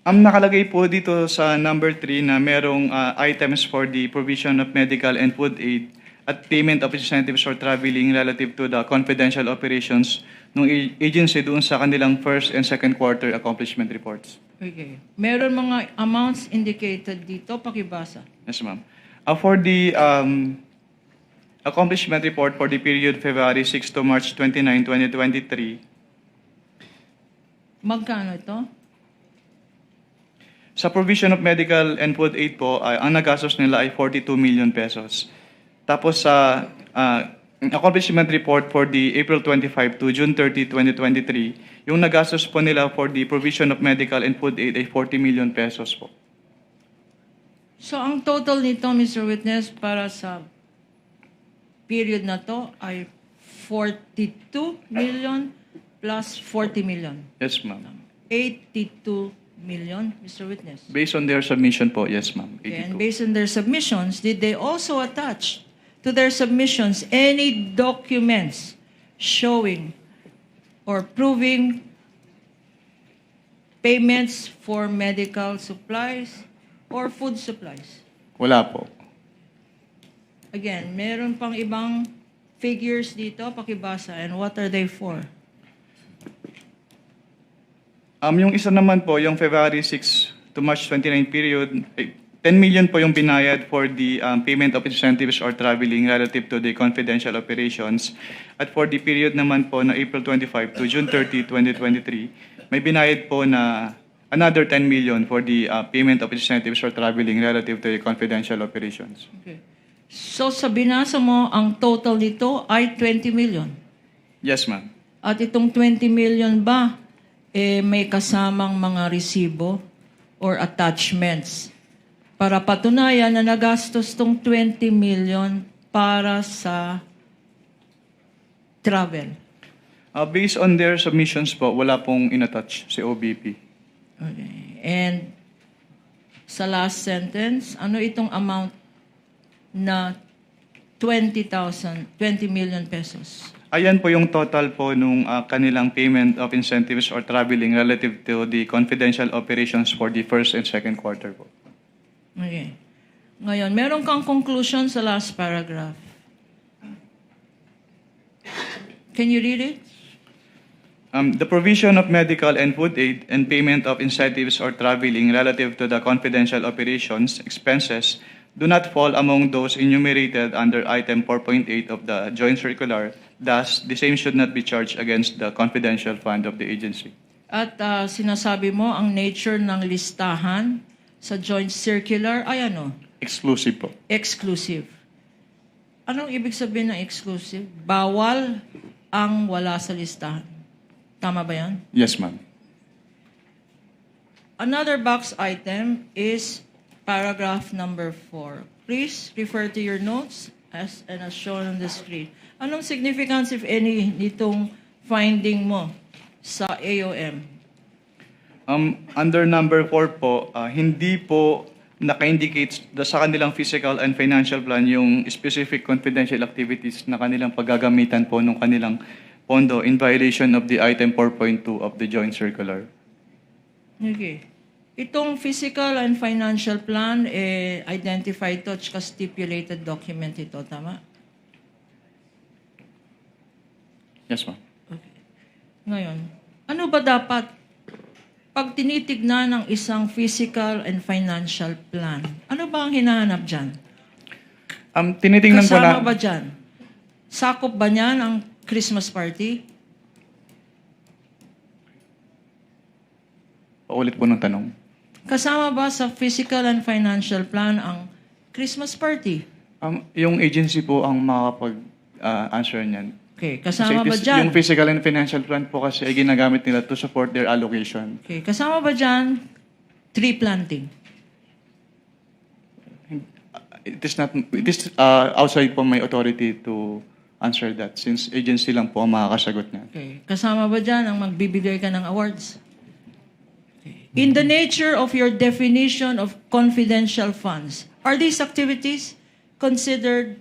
Nakalagay po dito sa number 3 na merong items for the provision of medical and food aid at payment of incentives for traveling relative to the confidential operations ng agency doon sa kanilang first and second quarter accomplishment reports. Okay. Meron mga amounts indicated dito, pakibasa. Yes, ma'am. For the accomplishment report for the period February 6 to March 29, 2023, Magkano ito? sa provision of medical and food aid po, ang nagastos nila ay 42 million pesos. Tapos sa accomplishment report for the April 25 to June 30, 2023, yung nagastos po nila for the provision of medical and food aid ay 40 million pesos po. So, ang total nito, Mr. Witness, para sa period na to ay 42 million plus 40 million. Yes, ma'am. 82 million, Mr. Witness. Based on their submission po, yes, ma'am. Okay, and 82. based on their submissions, did they also attach to their submissions any documents showing or proving payments for medical supplies or food supplies? Wala po. Again, meron pang ibang figures dito, pakibasa, and what are they for? Yung isa naman po, yung February 6 to March 29 period, 10 million po yung binayad for the payment of incentives or traveling relative to the confidential operations. At for the period naman po na April 25 to June 30, 2023, may binayad po na another 10 million for the payment of incentives or traveling relative to the confidential operations. Okay. So sa binasa mo, ang total nito ay 20 million. Yes, ma'am. At itong 20 million ba, may kasamang mga resibo or attachments para patunayan na nagastos tong 20 million para sa travel? Based on their submissions po, wala pong inattach si OBP. Okay. And sa last sentence, ano itong amount na 20 million pesos? Ayan po yung total po nung kanilang payment of incentives or traveling relative to the confidential operations for the first and second quarter po. Okay. Ngayon, meron kang conclusion sa last paragraph. Can you read it? The provision of medical and food aid and payment of incentives or traveling relative to the confidential operations expenses do not fall among those enumerated under item 4.8 of the joint circular. Thus, the same should not be charged against the confidential fund of the agency. At sinasabi mo, ang nature ng listahan sa joint circular ay ano? Exclusive po. Exclusive. Anong ibig sabihin ng exclusive? Bawal ang wala sa listahan. Tama ba yan? Yes, ma'am. Another box item is paragraph number 4. Please refer to your notes as shown on the screen. Anong significance, if any, nitong finding mo sa AOM? Under number 4 po, hindi po naka-indicate sa kanilang physical and financial plan yung specific confidential activities na kanilang paggagamitan po ng kanilang pondo in violation of the item 4.2 of the joint circular. Okay. Itong physical and financial plan, identified to at stipulated document ito, tama? Yes, ma'am. Okay. Ngayon, ano ba dapat pag tinitignan ng isang physical and financial plan? Ano ba ang hinahanap dyan? Tinitingnan ko Kasama na... ba dyan? Sakop ba niyan ang Christmas party? Paulit po ng tanong. Kasama ba sa physical and financial plan ang Christmas party? Yung agency po ang makapag-answer niyan. Okay, kasama ba Kasi dyan? yung physical and financial plan po kasi ay ginagamit nila to support their allocation. Okay, kasama ba dyan tree planting? It is outside po my authority to answer that since agency lang po ang makakasagot niyan. Okay, kasama ba dyan ang magbibigay ka ng awards? Okay. In the nature of your definition of confidential funds, are these activities considered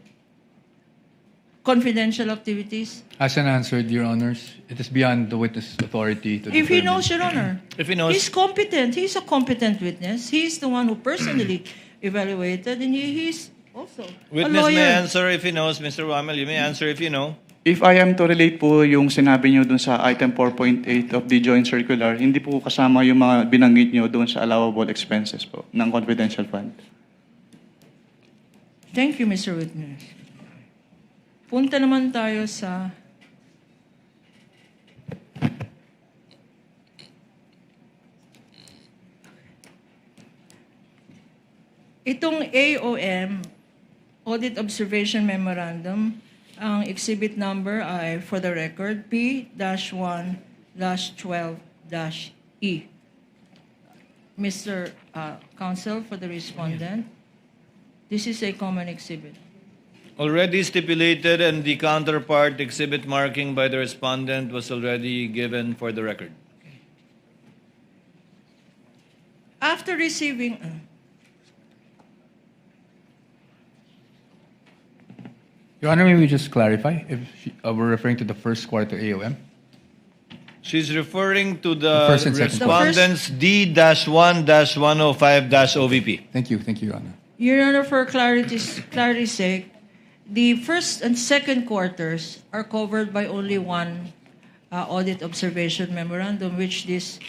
confidential activities? As an answered, Your Honors, it is beyond the witness authority to If he determine. knows, Your Honor. If he knows. He's competent. He's a competent witness. He's the one who personally evaluated, and he's also Witness a may lawyer. answer if he knows, Mr. Wamel. You may answer if you know. If I am to relate po yung sinabi nyo dun sa item 4.8 of the joint circular, hindi po kasama yung mga binanggit nyo dun sa allowable expenses po ng confidential fund. Thank you, Mr. Witness. Punta naman tayo sa itong AOM, Audit Observation Memorandum, ang exhibit number ay, for the record, P-1-12-E. Mr. Counsel, for the respondent, this is a common exhibit. Already stipulated and the counterpart exhibit marking by the respondent was already given for the record. After receiving... Your Honor, may we just clarify if we're referring to the first quarter AOM? She's referring to The the first and second. respondent's D-1-105-OVP. Thank you, Your Honor. Your Honor, for clarity's sake, the first and second quarters are covered by only one audit observation memorandum, which this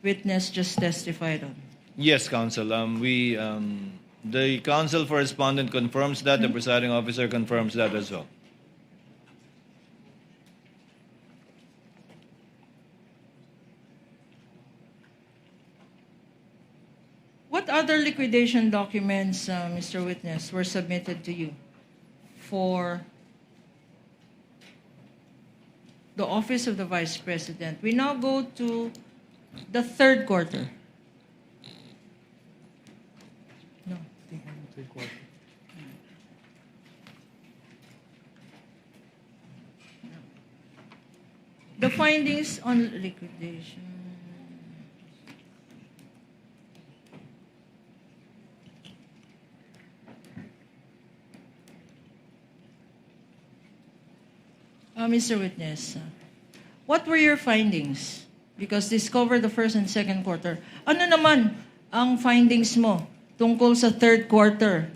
witness just testified on. Yes, counsel. The counsel for respondent confirms that. The presiding officer confirms that as well. What other liquidation documents, Mr. Witness, were submitted to you for the Office of the Vice President? We now go to the third quarter. No. The findings on liquidation. Mr. Witness, what were your findings? Because this covered the first and second quarter. Ano naman ang findings mo tungkol sa third quarter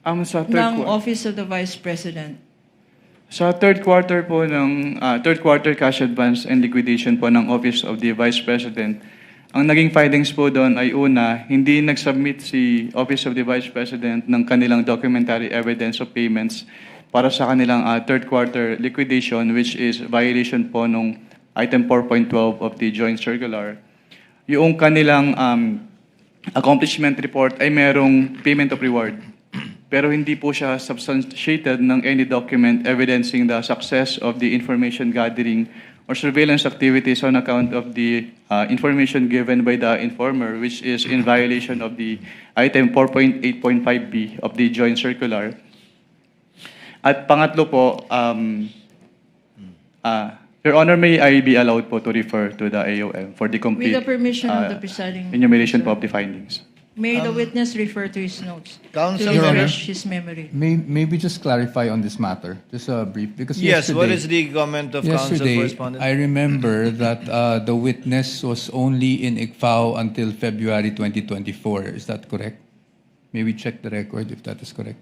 Sa ng Office of the Vice President? Sa third quarter po ng third quarter cash advance and liquidation po ng Office of the Vice President, ang naging findings po doon ay una, hindi nag-submit si Office of the Vice President ng kanilang documentary evidence of payments para sa kanilang third quarter liquidation, which is violation po nung item 4.12 of the joint circular. Yung kanilang accomplishment report ay merong payment of reward. Pero hindi po siya substantiated ng any document evidencing the success of the information gathering or surveillance activities on account of the information given by the informer, which is in violation of the item 4.8.5b of the joint circular. At pangatlo po, Your Honor, may I be allowed po to refer to the AOM for the complete With the permission of the presiding enumeration po officer. of the findings. May the witness refer to his notes Counsel, to Your Honor. refresh his memory. May we just clarify on this matter, just a brief, because Yes, what yesterday- is the comment of counsel for Yesterday, respondent? I remember that the witness was only in ICFAO until February 2024. Is that correct? May we check the record if that is correct?